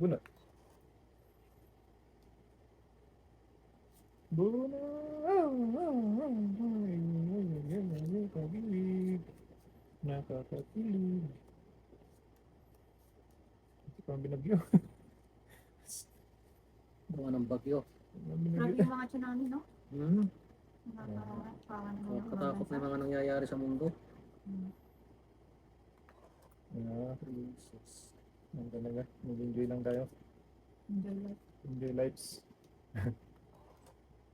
Bunot. Nakakakilig. Nakakakilig. Ito pa ang binagyo. Bunga ng bagyo. Grabe yung mga tsunami, no? Hmm. Nakakapawan naman yung mga Katakot na bansa. yung mga nangyayari sa mundo. Ah, Jesus. Ang talaga. Mag-enjoy lang tayo. Enjoy life. Enjoy lives.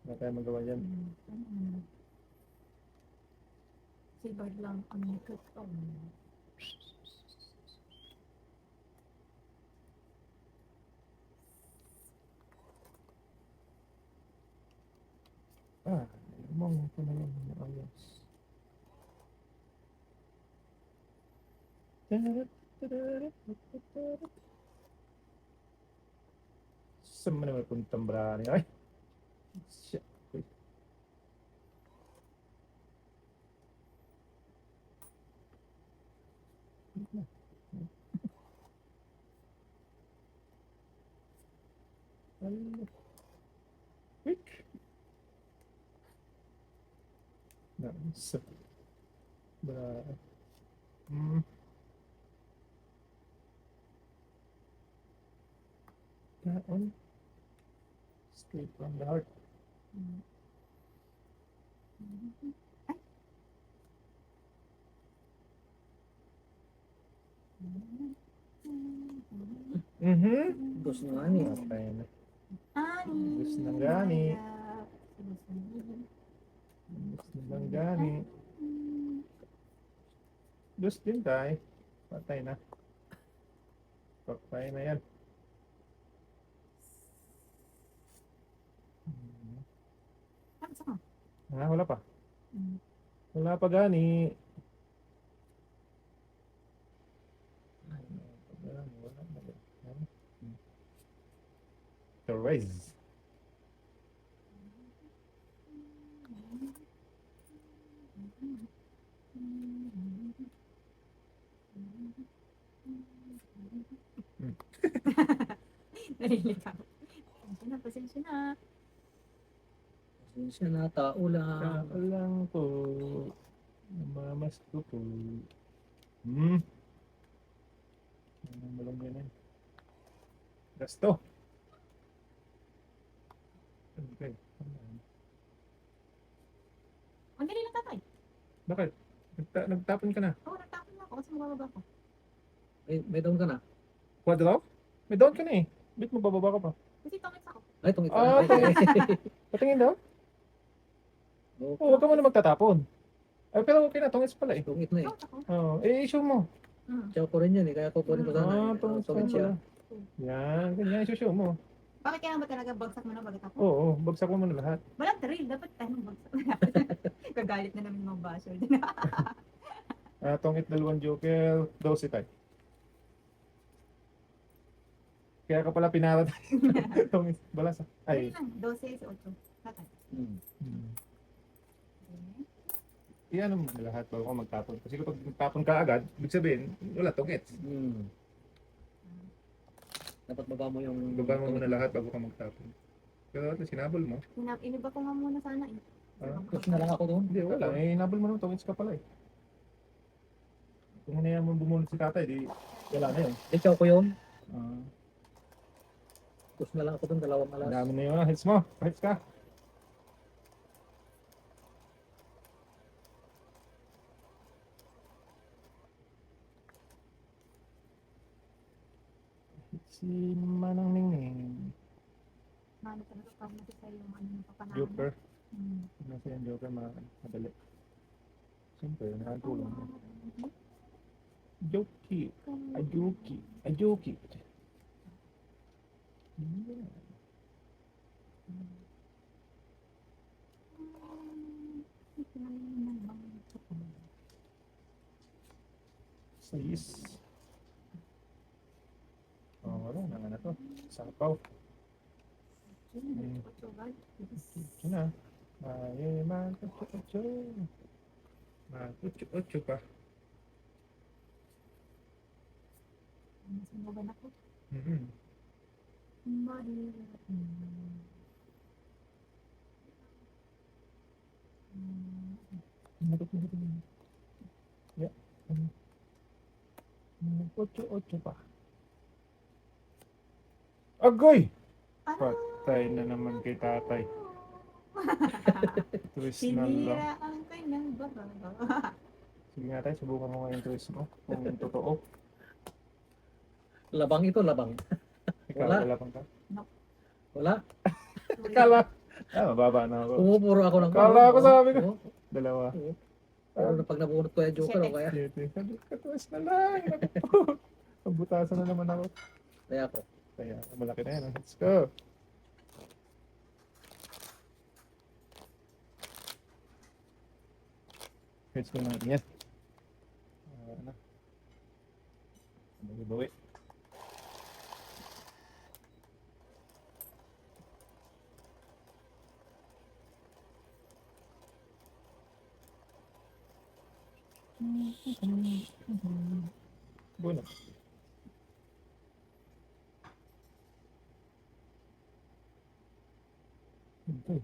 Wala tayo magawa yan. Si Bard lang ang nikot ko. Ah, mong ito na yun. Ayos. Saan mo naman puntang brani? Ay! Shit. Wait. Quick. Nice. Bra. That one. Straight from the heart. Mm-hmm. Dos na nga ni. Okay na. Ani! Gusto ng gani. Gusto ng Gusto ng gani. Gusto din tayo. Patay na. Patay na yan. Ano sa ka? Ah, wala pa. Wala pa gani. The rise. Nalilikaw. Pasensya na. Pasensya na, tao lang. Tao lang po. Namamas ko po. Hmm. Malam yan eh. Gasto. Okay. Ang galing lang tatay. Bakit? Nagtapon ka na. Oo, nagtapon na ako kasi mabababa ko. May doon ka na. Quad daw? May down ka na eh. Bit mo bababa ka pa. Kasi tongits ako. Ay, tungit ka Ah, na. Okay. Patingin daw? Okay. Oh, huwag ka muna magtatapon. Ay, pero okay na. Tungits pala eh. Tungit na eh. Tongits ako. Oo. Issue mo. Tsaka ko rin yan eh. Kaya kukunin ko sana. Ah, tungits Tungit siya. pala. Yan. Ganyan. Issue mo. Bakit kaya ba talaga bagsak mo na bagay ako? Oo. Bagsak mo muna lahat. Walang thrill. Dapat tayo bagsak na. Kagalit na namin mga basher. Tungit dalawang joker. 12 tayo. Kaya ka pala pinarat. Tungit. Balas. Ay. Ay. 12 sa 8. Tatay. Iyan mo lahat bago ka magtapon. Kasi kapag magtapon ka agad, ibig sabihin, wala tungit. Dapat baba mo yung... Baba mo muna lahat bago ka magtapon. Pero at least, hinabol mo. Iniba ko nga muna sana eh. Ah, Tapos na lang ako doon. Hindi, wala. Eh, hinabol mo naman, tungits ka pala eh. Kung hinayaan mo bumunod si tatay, di wala na yun. Ikaw ko yun. Ah, Tapos na lang ako doon. Dalawang ang alas. dami na yun. Hits mo. Hits ka. Si Manang Ningning. Mano talaga pag sa yung ano yung papanahan. Joker. Hmm. Nasa yung Joker, madali. Siyempre, nakatulong mo. Joki. Ajoki. Ajoki. Yeah. Sais. Oh, wala na na to. Sapaw. Ito na. Ay, mag-ocho-ocho. Mag-ocho-ocho pa. Sumugan ako. Mm-hmm. Yeah. Ocho pa. Agoy! Patay na naman kay tatay. Twist na lang. Sinira ang kanyang baka. Sige nga tayo, subukan mo nga yung twist mo. Kung totoo. Labang ito, labang. Ikaw, Wala. wala pang ka. Wala. Akala. Mababa na ako. Pumupuro ako ng Kala ko sabi ko. Oo. Dalawa. Oo. Pero na pag nabunot ko yung joker, o kaya. Siyete. Katwist na lang. Naku. Pabutasan na naman ako. Kaya ako. Kaya, malaki na yan. Let's go. Let's go na. Yan. Ano? Bawi-bawi. Bueno. Agay.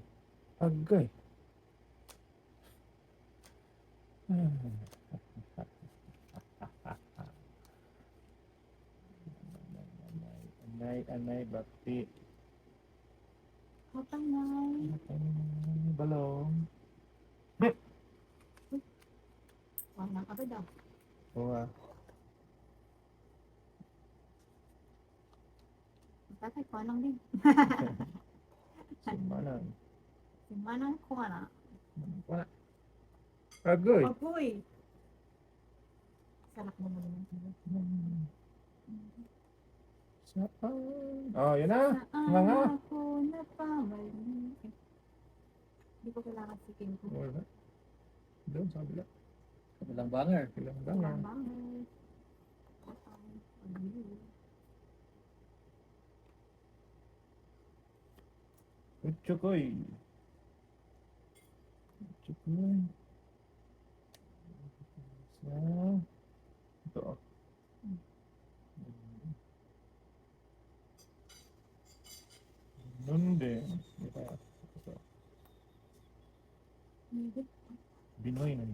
Agay. Anay, bakti. Kapangay. Balong. Wala ka ba daw? Oo nga. Tatay, kuanang din. Sumanan. Simanang kuana. Wala. Agoy. Apoy. Salak mo naman. Saan? Oh, yun na. Saan Nga nga. ako napamali? Hindi ko kailangan sikin ko. Wala. Doon sa kabila. Kabilang banger. Ilang lang ah. Utsukoy. Utsukoy. Sa... Ito oh. Nun din. Ito. Binoy na.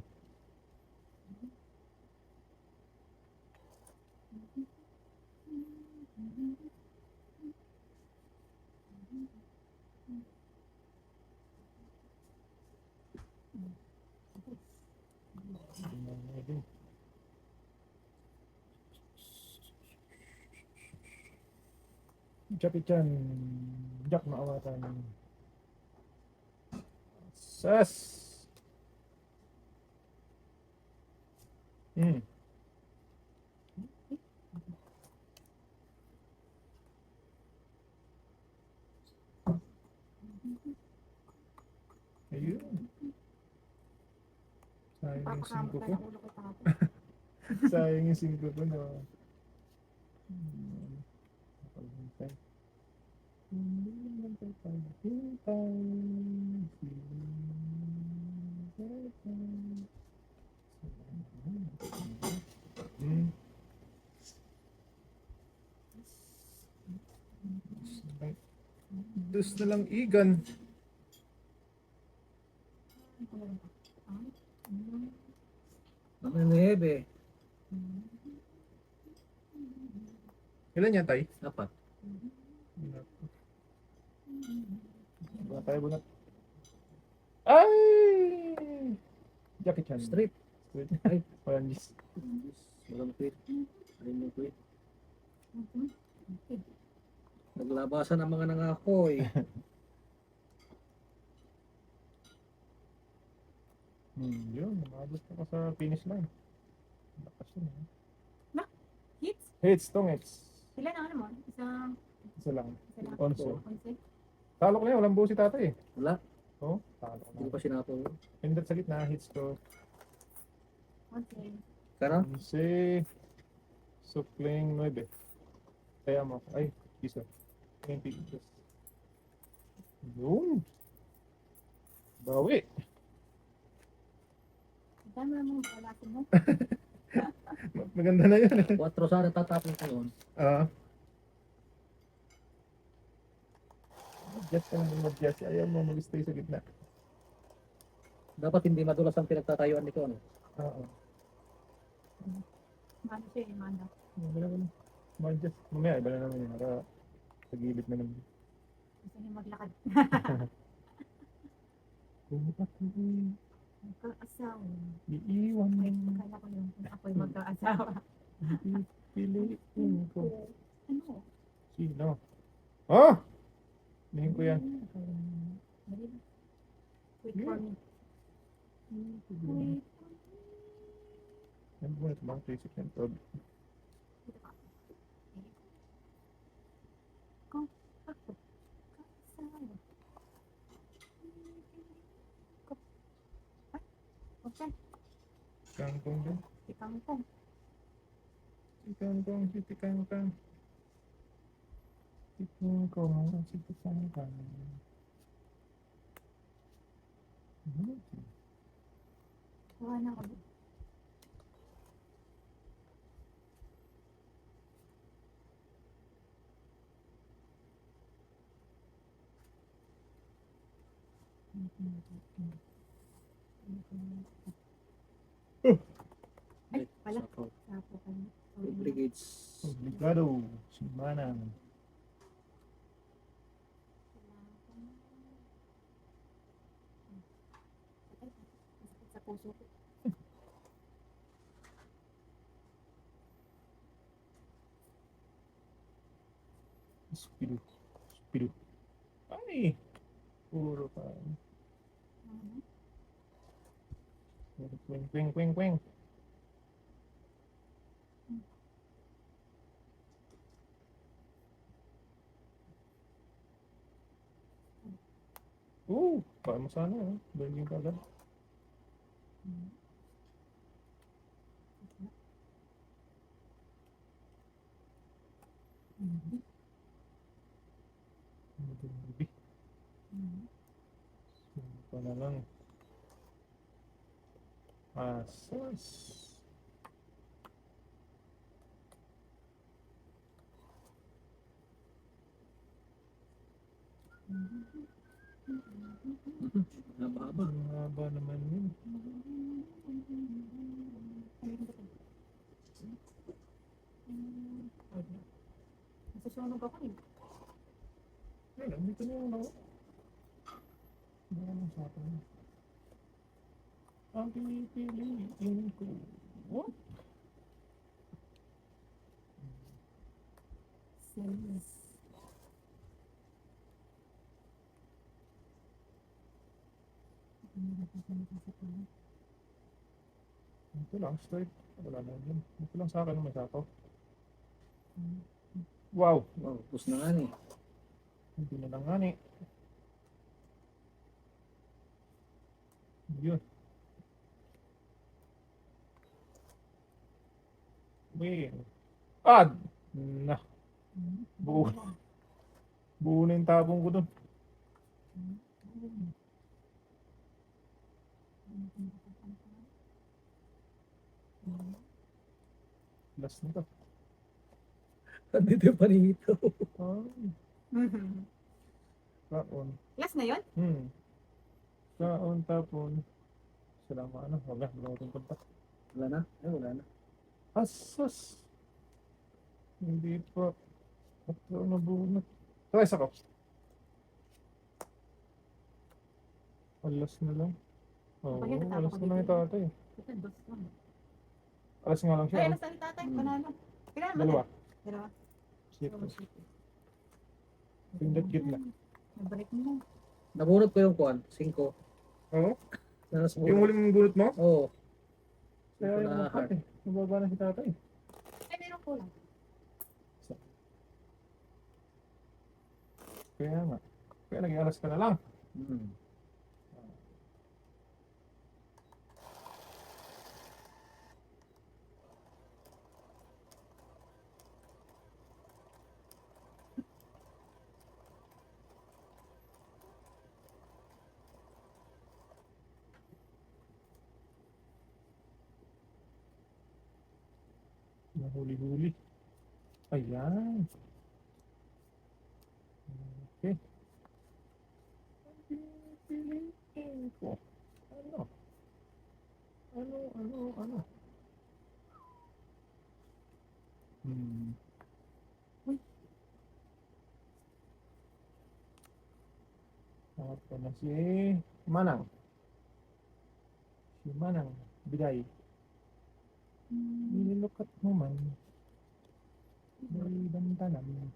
Jackie Chan. Jack maawatan. Sas. Ayun. Sayang yung 5 ko. Sayang yung 5 ko na. Napaghintay. Hindi naman tayo paghintay. Dus na lang igan. Nangyebe. Ilan yan, tay? Apat. Wala tayo bunot. Ay! Jackie Chan. Straight. Ay, walang gis. Walang quit. Ayun yung quit. Naglabasan ang mga nangakoy. Yun, umabot ako sa finish line. Lakas yun. Hits? Hits, tong hits. Ilan ang ano mo? Isa lang. Isa lang. Also. Onse? Talo ko na yun, walang buo si tatay eh. Wala. Oh, talo ko Hindi ko na. pa sinapo. Pindot sa gitna, hits to. Onse. Kara? Si Supling 9. Kaya mo. Ay, isa. 20 inches. Yun. Bawi. Dami naman wala ko mo. Maganda na yun. 4 sana tatapos ko yun. Ah. Adjust ka lang mag-adjust. Ayaw mo mag-stay sa gitna. Dapat hindi madulas ang pinagtatayuan nito. Ano? Oo. Mano siya eh, mano. Wala ka na. Mag-adjust. Mamaya, iba na naman yun. Para sa gilid na naman. Gusto niya maglakad. Kung ako'y Magkaasawa. iiwan Ay, mo, akala ko yung kung ako'y magkaasawa. pipiliin ko. Ano? Sino? Oh! Lihin ko yan. Dali na. Wait for me. Wait for me. Yan mo ito mga 3 seconds. Dito ka. Kung ako kaasawa. Ay, okay. Kangkong din. Ikang ko. Si Kangkong, si Kangkong. Si Kangkong, si Kangkong. Kuha na ako. Ay, pala. Sapo. Sapo ka na. Two brigades. Obligado. Si Manang. Sa puso ko. Spirit. Spirit. Ay! Puro pa. Kweng, kweng, kweng, kweng. Para mo sana, eh. Bangin ka agad. Grabe. Sumpa na lang. Asas. Haba-haba. Ang haba naman yun. Nasusunog ako eh. Ayun, andito na yung laro. Hindi naman sa akin. Ang pipiliin ko. What? Serious. Ito lang, straight. Wala na yun. Ito lang sa akin may sapaw. Wow! Wow, pus na nga eh. Hindi na lang nga ni. Yun. Wait. Ad! Na. Buo. Buo na yung tapong ko dun. Last na to. Andito yung paningito. Kaon. Last na yun? Kaon tapon. Salamat ano. Wala. Wala akong punta. Wala na? Ay, wala na. Asas. Hindi pa. Ito na buo na. Try sa ko. Alas na lang. Oo, Bakit natapos alas ko na lang yung dito? tatay. Ito, dos lang. Alas nga lang siya. Ay, ano? alas na ni tatay. Panalo. Kailangan mo Dalawa. na. Dalawa. Shit. Oh, shit. Pindot gitna. Nabalik mo. Nabunot ko yung kuwan. 5. Oo? Nanas Yung huling mong bunot mo? Oo. Kaya Cinco yung na mga heart. eh. Nababa na si tatay. Ay, meron kulang. Kaya nga. Kaya naging alas ka na lang. Hmm. pipiliin ko. Ano? Ano? Hmm. Uy. Ako na si Manang. Si Manang. Bigay. Nilukat mo man. May bantanan.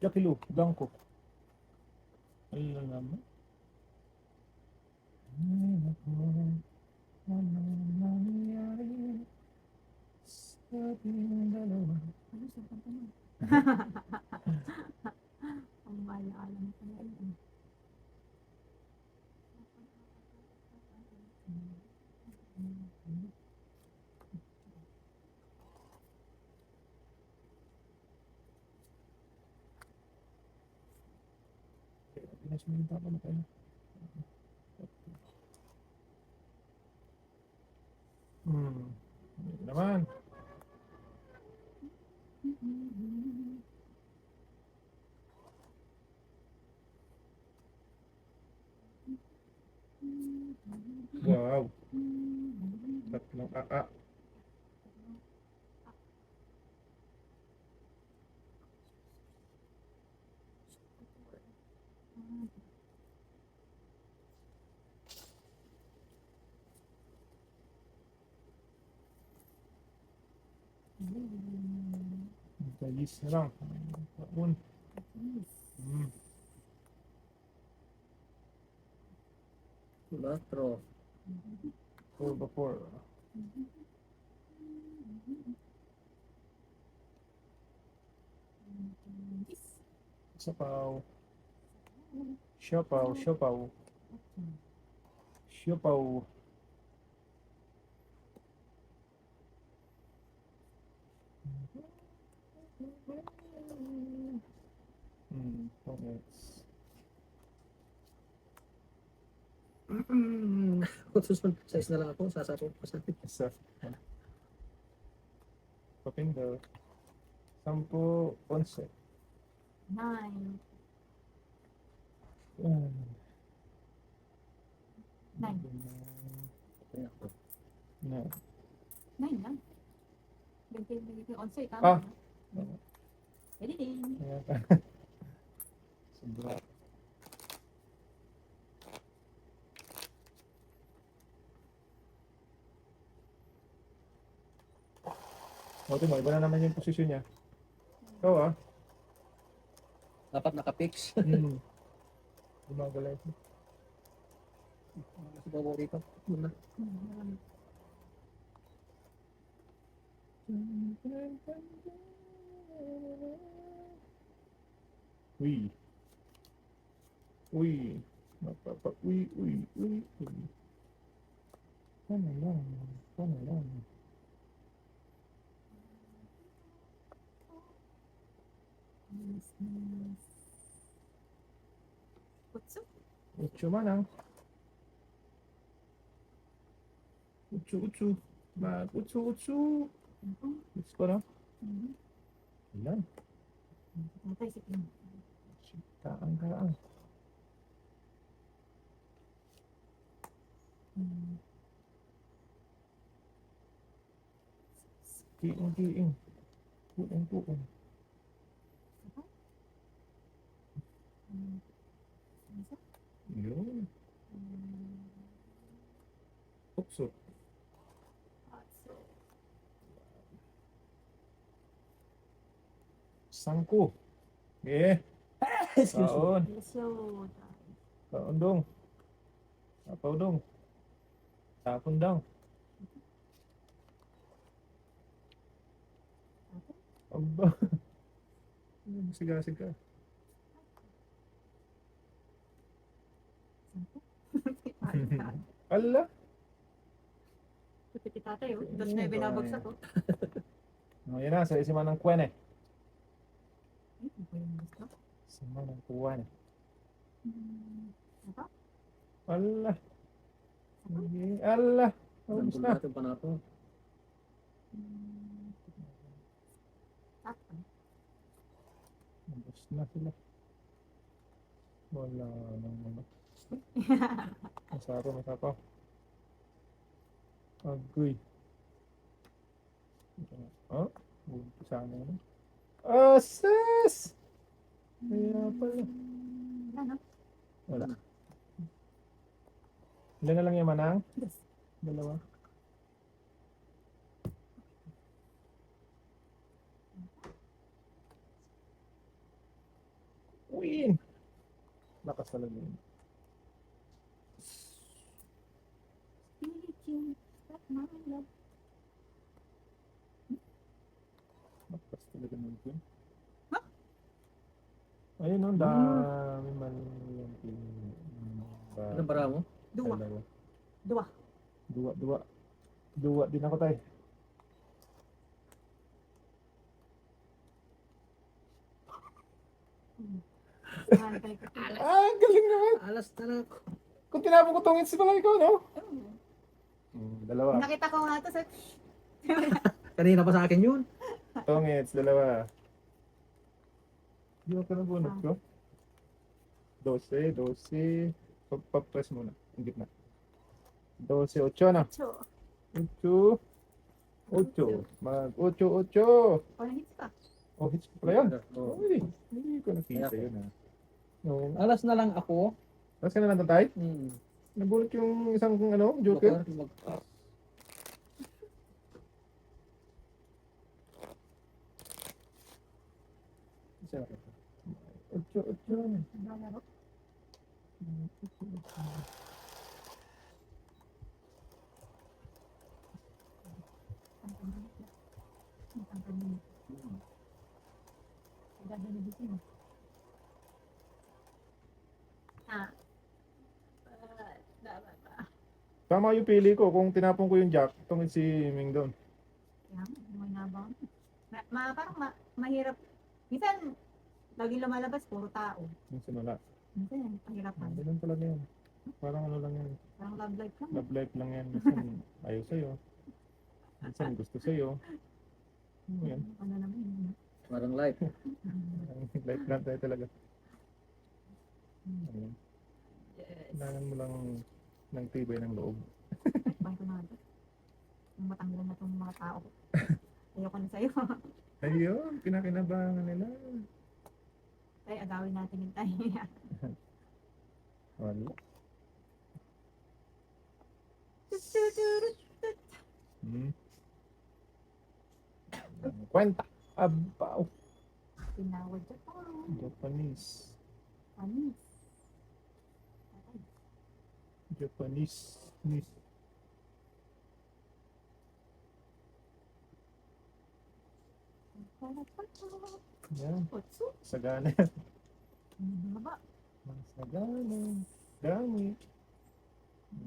Jakilu, Bangko. Ano naman? Ay, naku. Ano nangyari sa ating dalawa? Ano sa kanta mo? Ang maalala mo pala yun. Pinasuminta ko na kayo. Ano naman. Wow. Tatlong aa. Gayis na lang. Taon. Hmm. 4. 4x4. Sapaw. Siopaw. Pongets. Kung susunod, size na lang ako, sasako pa sa akin. Isa. Papindo. 10, 11. 9. Ah. 9. Kaya ako. 9. 9 lang. 20, 11. Tama Ah. na. Pwede din. Ayan. Sobra. O, mo, iba na naman yung posisyon niya. Ikaw ah. Dapat naka-fix. Gumagalaw. Sa babaw rito. Muna. Marami. Uy. Uy. Uy. Ano lang. Kutso. Utsu manang. Utsu. Utsu. Utsu ko na. Ayan. Tatay si Kim. Kaang. Kiing. Puong. Yun. Utsu. Sangko. Kaon. So, Kaon dong. Apaw dong. Tapon daw. Aba. Siga. Ala. Pati tatay, oh. Tapos na yung binabagsak, oh. Yan na, sa isima ng kuwan eh. Ay, ano ba yung gusto? Isima ng kuwan eh. Apa? Ala. Sige, ala. Ubus Nandun na. natin pa na ako. Tatlo. Ubus na sila. Wala nang ano. Masapa. Agoy. Oh, sana na. Asas! Kaya pala. Wala, no? Wala. Ilan na lang yung manang? Yes. Dalawa. Win! Lakas talaga yun. Spirit, stop my love. Lakas talaga nun yun. Huh? Ayun o, dami mali yung Anong bara mo? Dua. Dalawa. Dua. Dua din ako tayo. Saan tayo ko? Ah, galing naman! Alas na lang ako. Kung tinapon ko tong hits pala ikaw, no? Dalawa. Nakita ko nga ito sa... Kanina pa sa akin yun. Tong hits, dalawa. Di ba ka nabunod ko? 12. Pag-press muna. Ang gitna. 12, 8 na. Cho. 8. 8. Mag 8. Wala hits ka. Oh, hits ko pala yun. Oh. Uy, hindi ko nakita yun ha. No. Alas na lang ako. Tapos ka na lang tayo? Hmm. Nabulot yung isang ano, joker. Isa. 8. Nalaro. Ah. Tama yung pili ko. Kung tinapon ko yung jack, itong si Ming doon. Yan, may nabang. Mahirap. Minsan, lagi lumalabas, puro tao. Yung simula. Minsan, pahirapan. Ganun talaga yan. Parang ano lang yan. Parang love life lang. Love life lang yan. Minsan ayaw sa'yo. Minsan gusto sa'yo. Ano yan? Ano naman yun. Parang live. Life lang tayo talaga. Ano yan? Yes. Kailangan mo lang ng tibay ng loob. Bakit ko na ito? Yung matanggal na itong mga tao. Ayoko na sa'yo. Ayun, pinakinabangan nila. Ay, agawin natin yung tayo. Wala. Hmm. Kwenta. Abaw. Tinawad siya pa. Japanese. Panis. Ay, Japanese. Nis. Yan. Otso. Sagana. Baba. Sagana. Dami.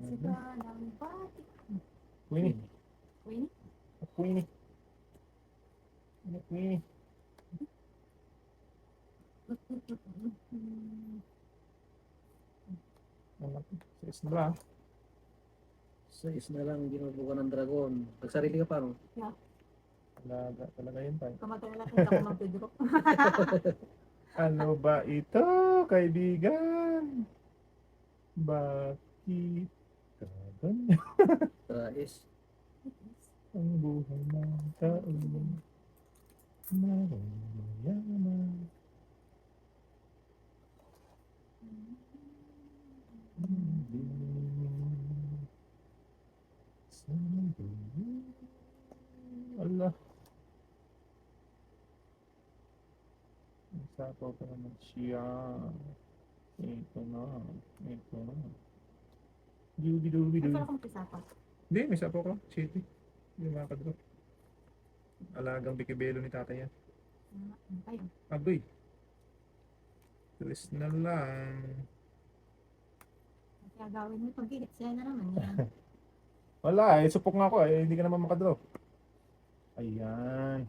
Sika ng bati. Queenie. Queenie. Queenie. Queenie. Anak, sis na ba? Sa is na lang ginubukan ng dragon. Nagsarili ka pa, no? Talaga, talaga yun tayo. Kamatala natin ako magdudrop. Ano ba ito, kaibigan? Bakit ka ganyan? Sa is. Ang buhay ng tao mayaman. Allah. Sapaw pa naman siya. Ito na. Dubi-dubi-dubi. Ano kung pisapan? Hindi, may sapaw ko. City. Hindi makakadrop. Alagang bikibelo ni tatay yan. Ano tayo? Aboy. Tulis na lang. Kaya gawin mo pag-hit. Siya na naman yan. Wala eh, supok nga ako eh, hindi ka naman makadraw. Ayan.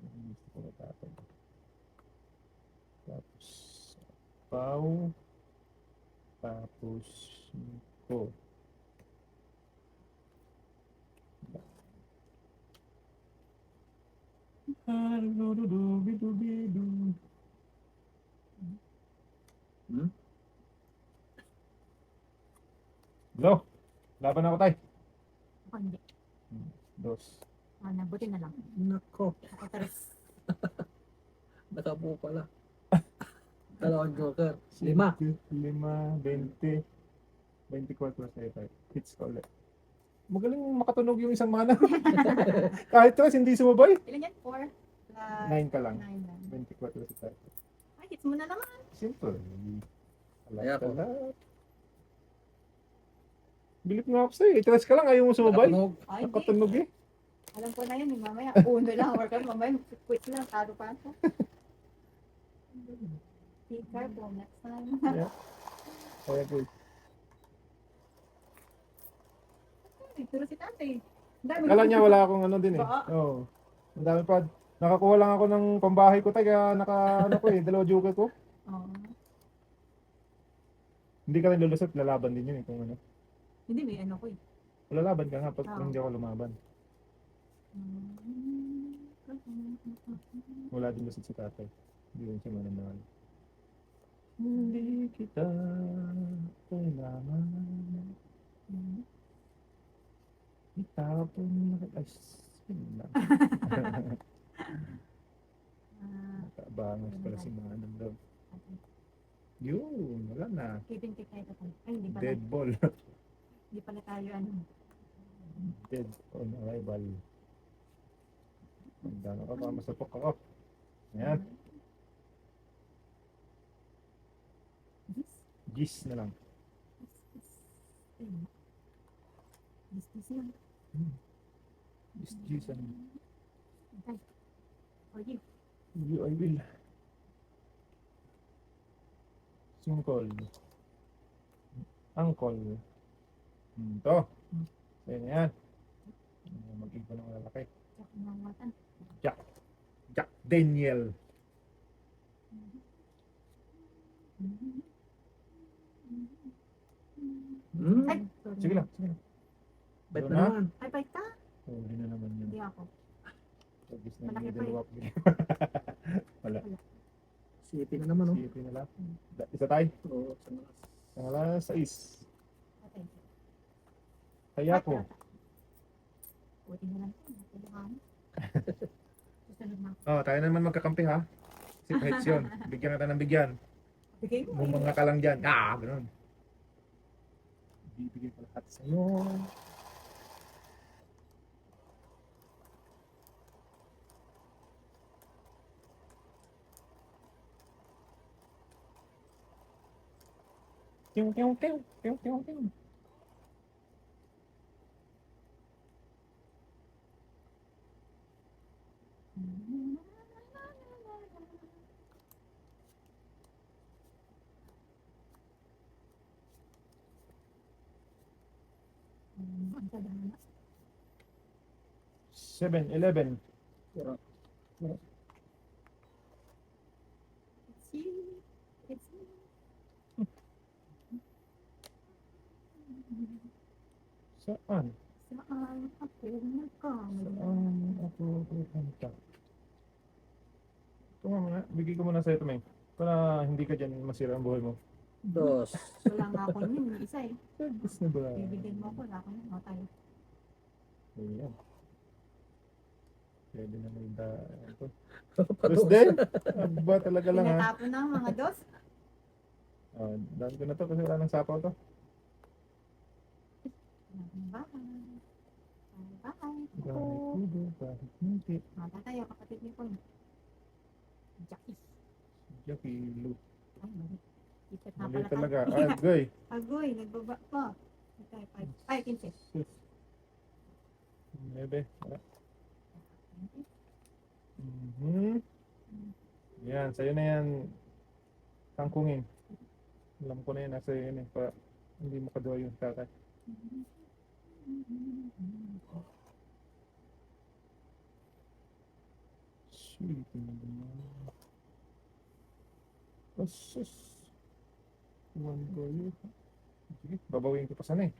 Gusto ko na tatay. Tapos, pau. Tapos, ko. Hmm? Lo, laban ako tay. Ako hindi. Dos. Nabuti na lang. Nako, Ako tres. nakabuo pala. Dalawang joker. 5. 5, 20, 24 sa'yo tayo. Hits ka ulit. Magaling makatunog yung isang mana. Kahit tres, hindi sumabay. Ilan yan? 4 plus 9 ka lang. 9 lang. 24 sa tayo. Ay, hits mo na naman. Simple. Kaya ako. Bilip nga ako sa'yo. Tres ka lang, ayaw mo sumabay. Nakatunog. Ay, hindi. Nakatunog eh. Alam ko na yan. Mamaya, uno lang. Workout. Mamaya, quit lang. Taro pa ako. Be careful next time. Yeah. Kaya good. Turo si tatay. Ang dami Kala ko- niya wala akong ano din eh. Ba? Oo. Ang dami pa. Nakakuha lang ako ng pambahay ko tayo. Kaya ano ko eh. Dalawa joker ko. Oo. Hindi ka rin lulusot. Lalaban din yun eh. Kung ano. Hindi, may ano ko eh. Lalaban ka nga pag Oo. hindi ako lumaban. Wala din lusot si tatay. Hindi rin siya mananalo. Hindi kita kailangan. Itapon na ay, yun lang. Nakaabangas pala si Manang daw. Yun, wala na. Kevin Pick tayo tayo. Ay, hindi pala. Dead ball. Hindi pala tayo ano. Dead on arrival. Handa na ka pa, masapok ako. Ayan, This. gis na lang. Ayun. This lang. Gis ano. Okay. For you. You, I will. Singkol. Angkol. Ito. Sa'yo na yan. Mag-iba ng lalaki. Check mo ang matan. Jack Daniel. Hmm? Ay, sorry. Sige lang, sige lang. Bet Ano na na? naman. Ay, bait ka. Huli na naman yun. Hindi ako. Pagis na Malaki yung pa eh. dalawa. Wala. Sipin na naman, oh. Sige na lang. Isa tayo. Oo, sa mga- Pangala, 6. Okay. Kaya ko. Buti na lang. Tulungan. Susunod na. Oh, tayo naman magkakampi ha. Si Heads yun. Bigyan kita ng bigyan. Bigay mo. Mga ka lang dyan. Ganun. Bibigyan ko lahat sa'yo. Ting ting ting ting ting ting. Ang sadhana. 7-11. Sarap. It's you. It's you. Saan? Saan ako nagkamali? Saan ako pupunta? Ito nga muna. Bigay ko muna sa'yo ito, Meng. Para hindi ka dyan masira ang buhay mo. 2. Wala nga ako yun. Yung isa eh. Service na ba? Bibigyan mo ako. Wala ako yun. Matay. Ayan. Pwede na may ito. Tapos Patos. din? Ba talaga lang ha? Tinatapon na mga dos. Dami ko na to kasi wala nang sapaw to. Bye. Bye. Kahit Ako. kubo, kahit hindi. Mata tayo kapatid ni Paul. Jackie. Jackie Lou. Ay, mali. Ikot na Mali pala talaga. tayo. Agoy. Agoy, nagbaba pa. Okay, 5. 15. Bebe. Mhm. Yan, sa'yo na yan. Kangkungin. Alam ko na yan, nasa yun eh. Para hindi mo kaduha yung tatay. Sweet naman. Asus. One ko yun. Sige, babawin ko pa sana eh.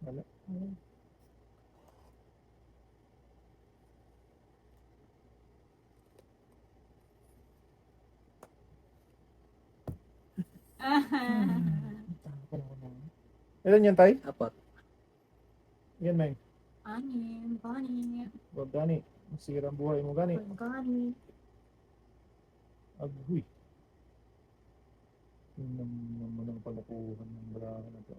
Wala. Ayun. Ilan yan, Tay? Apat. Yan, Meng. Anim, bunny, Wag gani. Masira ang buhay mo gani. organic. Agoy. Tingnan mo naman ang palakuhan ng baraha na to.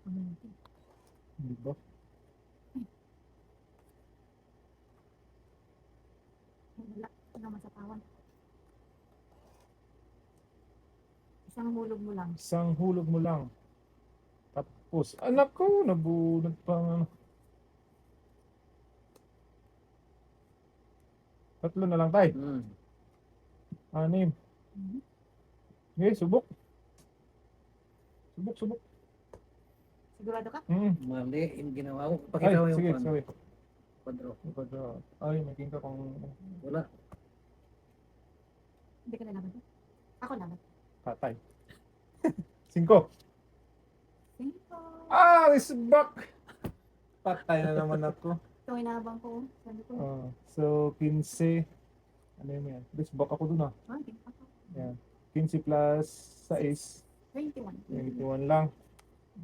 Pamangkin. Di ba? Wala. Wala masatawan. Isang hulog mo lang. Isang hulog mo lang. Tapos, anak ko, nabunod pa ang ano. Tatlo na lang, Tay. Hmm. 6. Mhm. Okay, subok. Subok. Sigurado ka? Mali yung ginawa ko. Ay, Pakita mo yung sige, pan. sorry. Kwadro. Ay, naging ka kung Wala. Hindi ka nalaman to. Ako naman. patay. 5. Cinco. Ah, is back! Patay na naman ako. Ito inabang ko. Sabi ko. So, 15. Ano yun yan? Is back ako dun ah. Hindi pa ako. Yan. 15 plus 6. 21. 21 lang.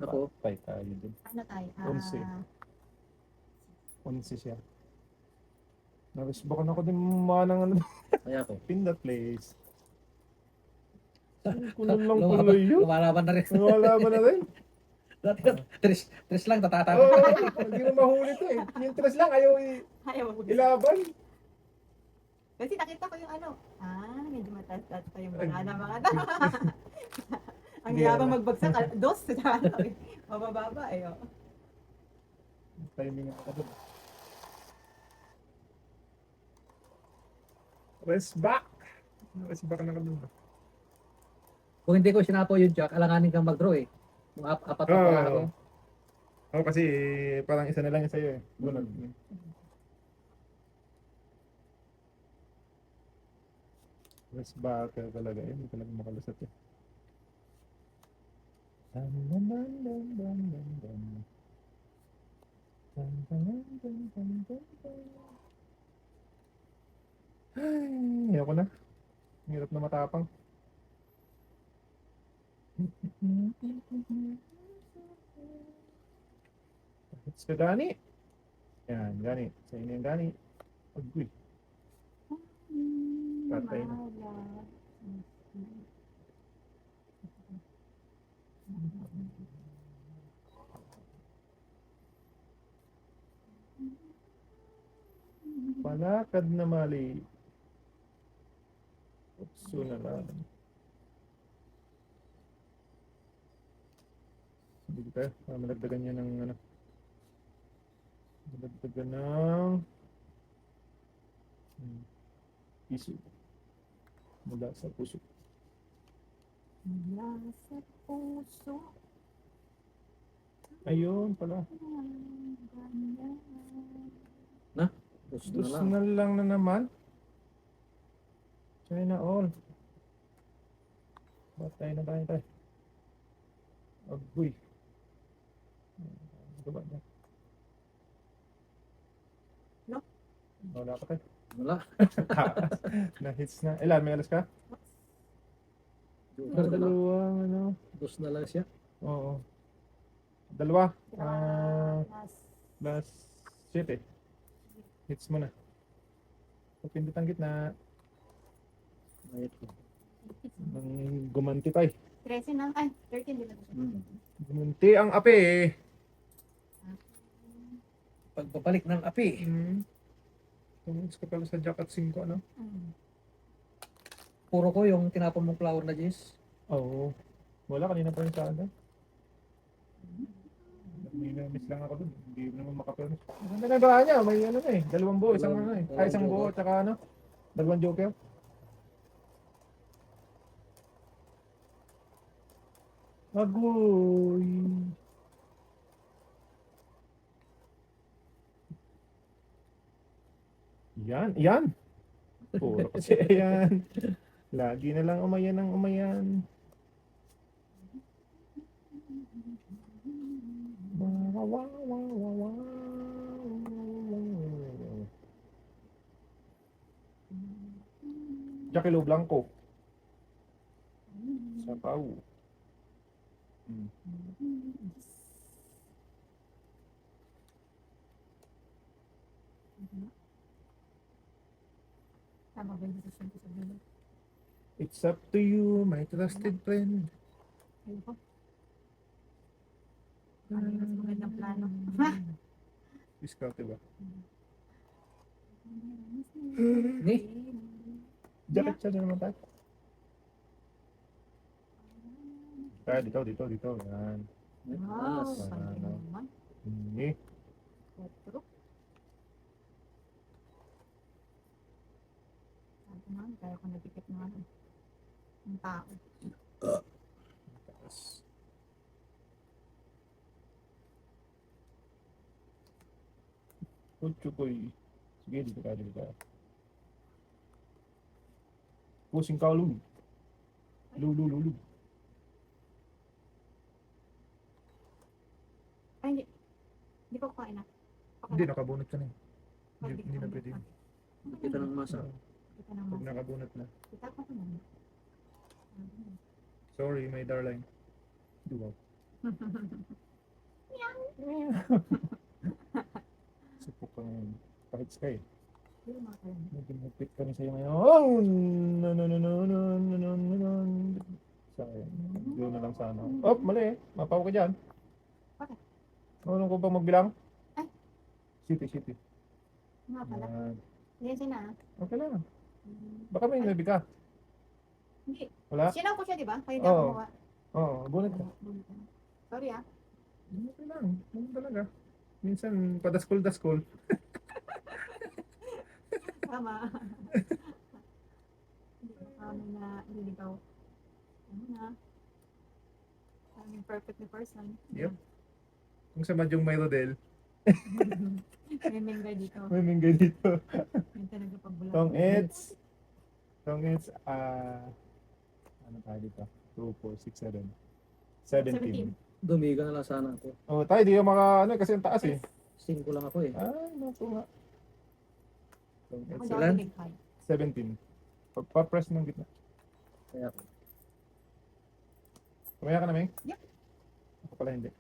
Ako. Patay tayo dun. Ano tayo? 11. 11 siya. Nabis baka na ako din manang ano. Kaya ako. Pin that place. Kulang lang tuloy yun. Lumalaban na rin. Wala ba na rin? Dati, tres lang tatatawa. Oo, hindi na mahuli to eh. Yung tres lang, ayaw Ayaw mo. ilaban. Kasi nakita ko yung ano. Medyo mataas-taas pa yung banana mga to. Ang Hindi, yabang ano. magbagsak. Dos. Mabababa eh. Oh. Timing ako doon. Rest back. Rest back na ka doon. Kung hindi ko sinapo yung jack, alanganin kang mag-draw eh. Yung apat na pala ako. Oo, kasi parang isa na lang yung sa'yo eh. Bunod. Rest back ka talaga eh. Hindi talaga makalusot eh. Dun, dun, dun, dun, dun, dun, dun. Dun, dun, dun, dun, dun, dun, dun. Ay, ayoko na. Hirap na matapang. It's ka Gani. Yan, Gani. Sa inyo yung Gani. Agoy. Patay na. Palakad na mali. Upso na lang. Hindi tayo. Malagdagan niya ng ano. Malagdagan ng piso. Mula sa puso. Mula sa puso. Ayun pala. Gusto na Gusto lang. na lang na naman. China all. Batay na tayo. Agoy. Diba na? No? Wala pa tayo. Wala. Na-hits na. Ilan? May alas ka? Joker na lang. Dalawang ano. Dos na lang siya. Oo. Dalawa. Last. Plus 7. Hits mo na. Pagpindot ang gitna. Ayun. Nang gumanti pa eh. 13 na. Ay, 13 din na. Gumanti ang ape eh. Pagbabalik ng api. Tumungs ka pala sa jack at 5 ano? Puro ko yung tinapon mong flower na Jis. Oo. Wala kanina pa rin sa ano. Miss lang ako dun. Hindi naman makapirmis. Maganda na ba niya? May ano na eh. Dalawang buo. Isang ano eh. Ay, isang buo. Tsaka ano. Dalawang joker. Agoy. Yan. Puro kasi ayan. Lagi na lang umayan ng umayan. Jackilo Blanco. Sapaw. Tama ba yung decision ko sa dulo? It's up to you, my trusted friend. Ayoko. Ano yung mas magandang plano? Discount ba? Ni? Jacket siya na naman tayo. Kaya dito. Yan. Wow, Yes. pwede naman. Hindi. Petro. Sabi naman, kaya ko nagkikip ng ano. Ng tao. Tapos, Kutsukoy. Sige, dito ka. Pusing ka, Lulu. Lulu. Ay, hindi. Hindi ko kukain na. Hindi, nakabunot ka na eh. Hindi na pwede. Kita ng masa. Kita ng Pag masa. nakabunot na. Kita ko na. Sorry, my darling. Duwaw. Supok ka ngayon. Kahit ka eh. Hindi mo kayo. Nagpit kami sa'yo ngayon. Sayang. Doon na lang sana. Oh, mali eh. Mapaw ka dyan. Bakit? Ano ko bang magbilang? Ay. City. Nga pala. Yan. Yan siya na. Okay lang. Baka may nabi ka. Hindi. Wala? Sinaw ko siya, di ba? Kaya hindi ako Oo. gumawa. Oo, bunot ka. Sorry ah. Okay lang. Ano talaga. Minsan, padaskol-daskol. Tama. Hindi ko kami na nililigaw. Ano na. Kaming perfect na person. Yep. Kung sa Madyong may Rodel, May mengay dito. may minggay dito. Yung talaga pagbulat. Tong it's, ano tayo dito? 2, 4, 6, 7. 17. Dumiga na lang sana ako. Oh, tayo, di yung mga, ano, kasi ang taas eh. 5 lang ako eh. Ay, naku nga. Tong Ako it's, daw Ilan? big five. 17. Pagpa-press ng gitna. Kaya Kumaya ka na, Meng? Yep. Ako pala hindi.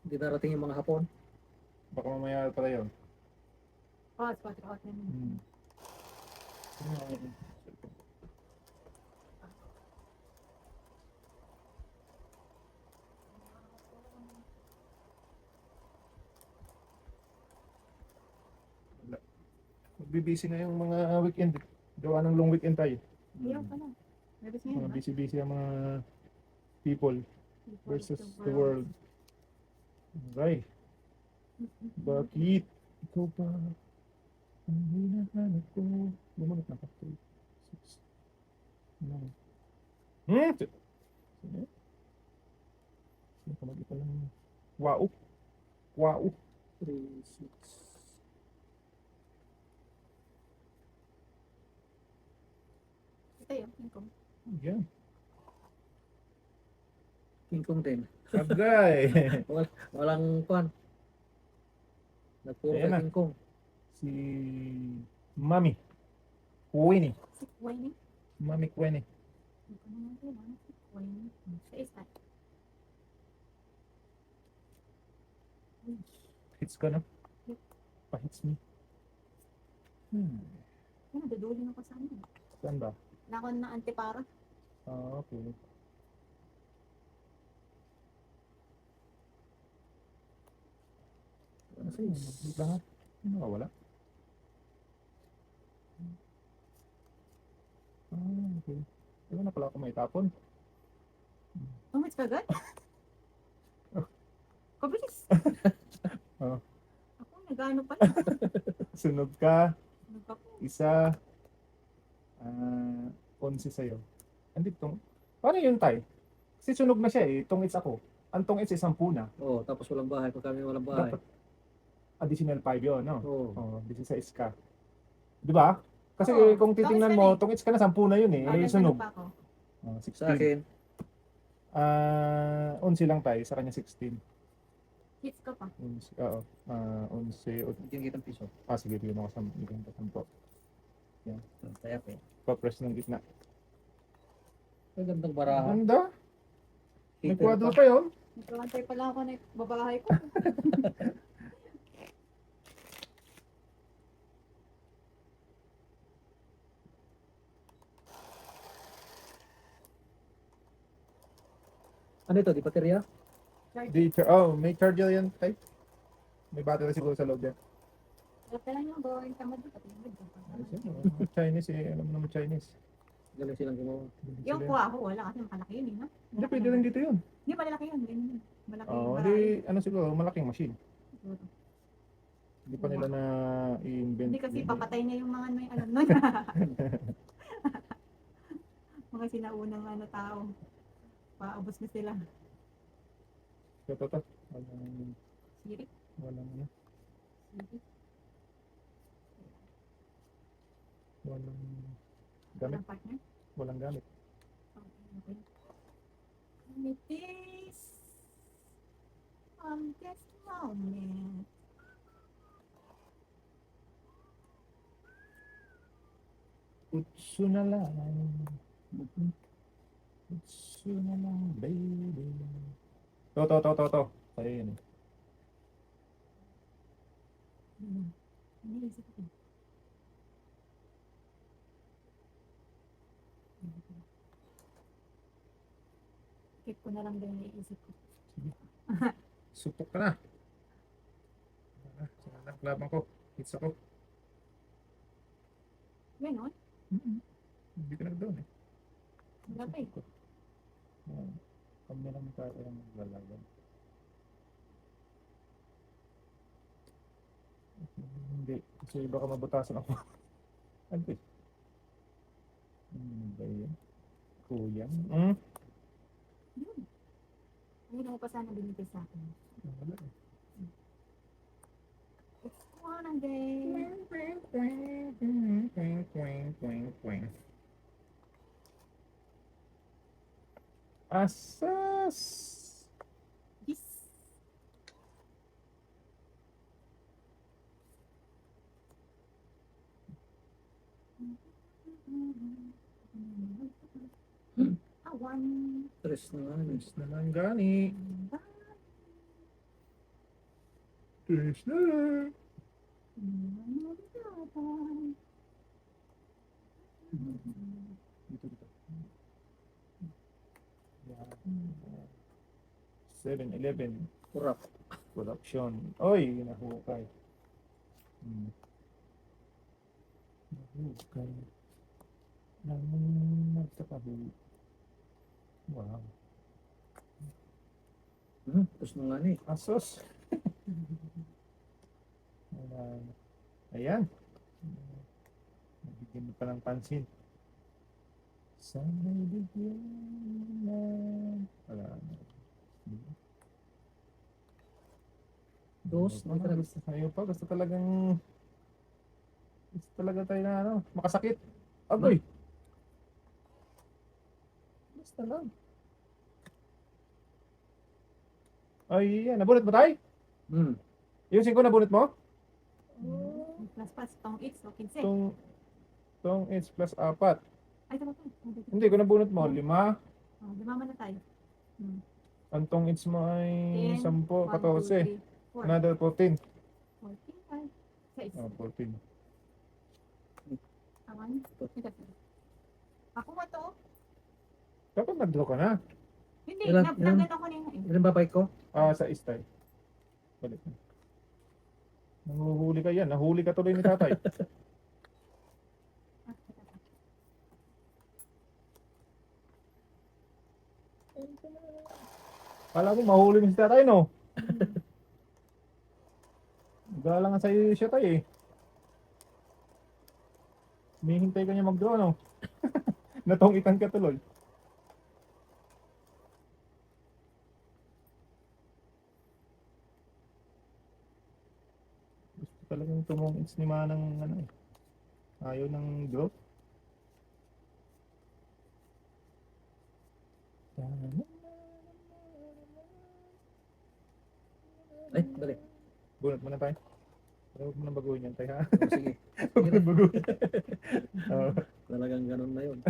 hindi darating yung mga hapon. Baka mamaya pala yun. Oh, it's 4 out na yun. Magbibisi na yung mga weekend. Gawa ng long weekend tayo. Hirap pala. Nervous ngayon, Mga ba? busy-busy ang mga people versus the world. Aray, bakit ikaw pa ang hinahanap ko? Bumunot na ka. 6, 9. Sino? Sino ka mag-ipa lang? Wow. 3, 6. Ito yun, income. Yan. King Kong din. Agay. Walang kwan. Nagpuro Ayan na. kay King Kong. Si Mami. Winnie. Si Wayne. Mami Winnie. Hindi ko naman kailangan. Si Wayne. Sa isa. Hits ka na? Pa-hits me. Yan, nadudulin ako sa ano. Saan ba? Nakon na antipara. Okay. Kasi lahat. Nakawala. Okay. Wala na pala ako may tapon. Umits ka agad? Kabilis. Oh. Ako, nag-ano pala. Sunog ka. Nagpapo. Isa. 11 sa'yo. Andito. Paano yun, Tay? Kasi sunog na siya eh. Itong it's ako. Ang tong it's 10 na. Oo, tapos walang bahay. Pag kami walang bahay. Dapat additional 5 yun, no? Oo. Oh, 16 ka. Di ba? Kasi Oo. kung titingnan mo, Tapos tong it's ka na 10 na yun eh. Oh, Eh, sunog. pa ako. Sa 16. akin, 11 lang tayo, sa kanya 16. Hits ko pa. 11, oo. 11. hindi kitang piso. Sige, bigyan mo ako sa bigyan ko 10. Kaya ko. Pa-press ng gitna. Ang gandang baraha. Ganda. May Hater kwadro pa. pa yun. Nagkakantay pa lang ako na babahay ko. Ano ito? Di baterya? May charger yan, type. May battery siguro sa loob yan. Wala lang yung gawin tamad dito. Ayos yun, oh. Chinese alam mo naman Chinese. Galing silang gumawa. Yung kuha ko, wala kasi makalaki yun eh, no? Hindi, pwede rin dito yun. Hindi, malalaki yun. Ganyan yun. Malaki yung Oo, bahay. ano siguro, malaking machine. Siguro. Hindi pa nila na i-invent. Hindi kasi papatay na yung mga may alam nun. Mga sinaunang tao. Paubos na sila. Ito. Sirik. Walang ano. Sirik. Walang gamit. Walang partner. Walang gamit. Okay. And it is this moment. Utsu na lang. Utsu na lang, baby. To. Sa'yo yun eh. Iniisip ko. Keep ko na lang din naiisip ko. Supok ka na. Saan na laban ko? Hits ako. Ganon? Hindi ka nag-down eh. Wala pa eh. Kami lang tayo ang maglalaban. Hindi. Kasi baka mabutasan ako. Ano eh? Ano ba yun? Kuyang? Yun. Hindi mo pa sana binigay sa akin. Wala eh. It's one day. Asas! Yes. Awan. Tres na nga. Tres na lang gani. Tres na lang. Dito. Yan. 7-Eleven. Kurap. Corruption. Oy, nahukay. Nahukay. Nagtakahu. Wow. Tres na nga ni. Asos. Ayan. Nabigyan mo pa ng pansin. Sana'y bigyan na. Wala na. Dos. Gusto talagang gusto talaga tayo na makasakit. Agoy. Basta lang. Ay, yan. Nabunot mo tayo? Yung 5 nabunot mo? Plus tong 8 o 15. Tong is plus 4. Ay, tama to. Hindi, kung nabunot mo, 5. Lumama na tayo. Ang tong is mo ay 10, 14. 4. Another 14. 14. 6. 14. Awan. Ako ba to? Dapat nag-draw ka na. Hindi, Ilan? nagano ko na yun. Ilan ba bike ko? Sa istay. Balik na. Nanguhuli ka yan. Nahuli ka tuloy ni tatay. Kala mo mahuli mo si tatay, no? Galangan sa'yo siya tayo eh. Humihintay ka niya mag-draw, no? Natongitan ka tuloy. Gusto talagang tumungits ni Manang eh. Ayaw ng draw. Ay, dali. Bunot mo na tayo. Pero huwag mo na baguhin yan tayo ha. O, sige. Huwag mo na baguhin. Oo. Talagang ganun na yun.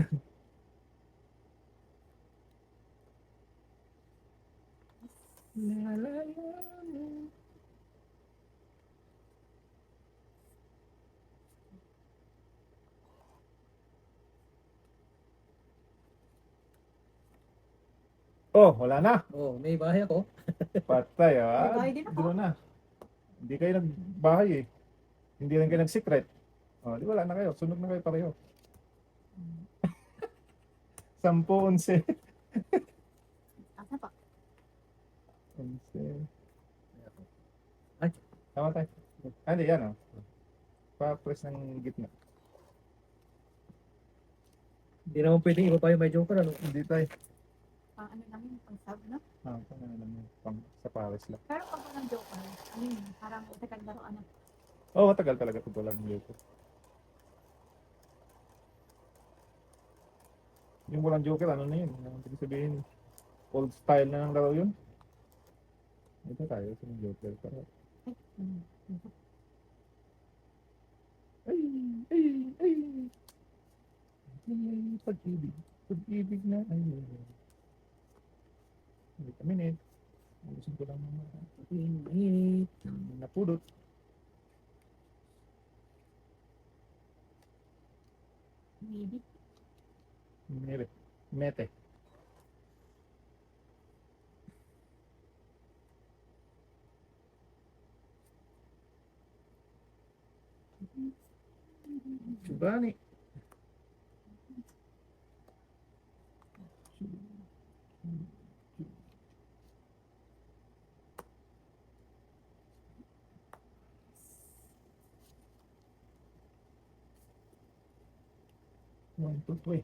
Oh, wala na. Oh, may bahay ako. Patay May bahay din ako. Dito na. Hindi kayo nagbahay eh. Hindi rin kayo nag-secret. Oh, di wala na kayo. Sunog na kayo pareho. 10, 11. Asa pa? 11. Ay. Tama tayo. Hindi, yan oh. Pa-press ng gitna. Hindi naman pwedeng iba pa yung may joker, ano? Hindi tayo. Pang ano lang yun, pang sub, no? Pang ano lang yun. Pang sa Paris lang. Pero pag walang joker, ano yun, parang utakag laro, ano? Oh, matagal talaga ito walang joker. Yung walang joker, ano na yun? Ano ibig sabihin? Old style na ng laro yun? Ito tayo sa joker. Pero, Ay, ay, ay, ay. Ay, pag-ibig. Pag-ibig na, ay. Wait a minute. Ayusin ko lang Init. napulot. maybe. Mete. Mete. Chubani. One, two, three.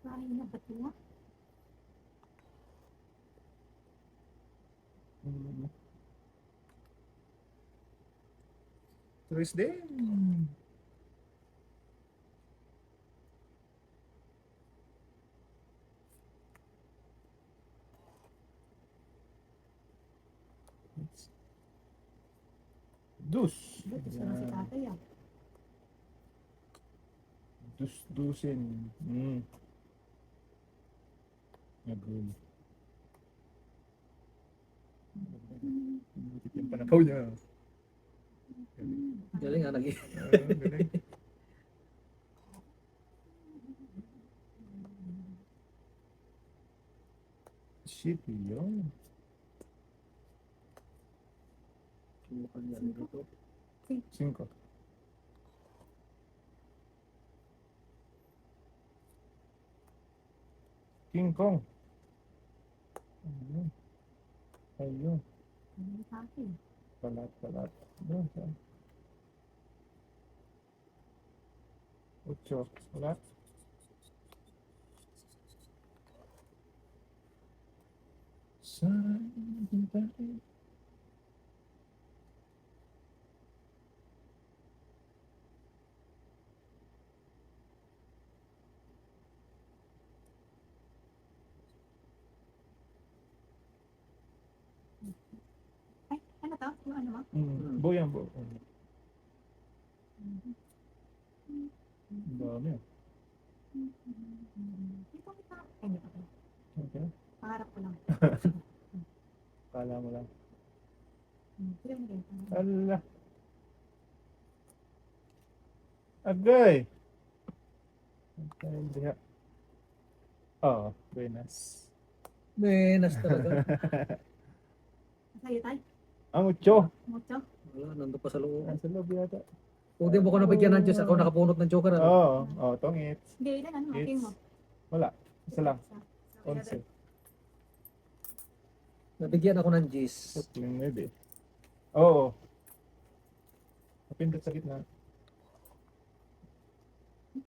Bahay na ba ito? Thursday. Dus. Gusto na si tatay, ah. Dus-dusin. Nagul. Butit yung panakaw niya. Galing, ah, lagi. Galing. Shit, yun. Subukan niya dito. 5. King Kong. Ayun. Ayun. Ano sa akin? Palat. Doon sa 8. Wala. Saan tayo? Ay, ano to? Yung ano mo? Buo yan, buo. Ang dami ah. Dito kita. Ay, hindi pa. Okay. Pangarap ko lang. Kala mo lang. Sila mo rin. Ala. Agay. Agay, diha. Oh, buenas. Menas talaga. Sa'yo tayo. Ang 8. Mucho. Wala, nandun pa sa loob. Nasa loob yata. Kung di mo ko nabigyan ng Diyos, ako nakapunot ng joker, ano? Oo, tongit. Hindi, ilan ano? King mo. Wala. Isa lang. Isa. 11. Nabigyan ako ng Diyos. Maybe. Oo. Napindot sa gitna.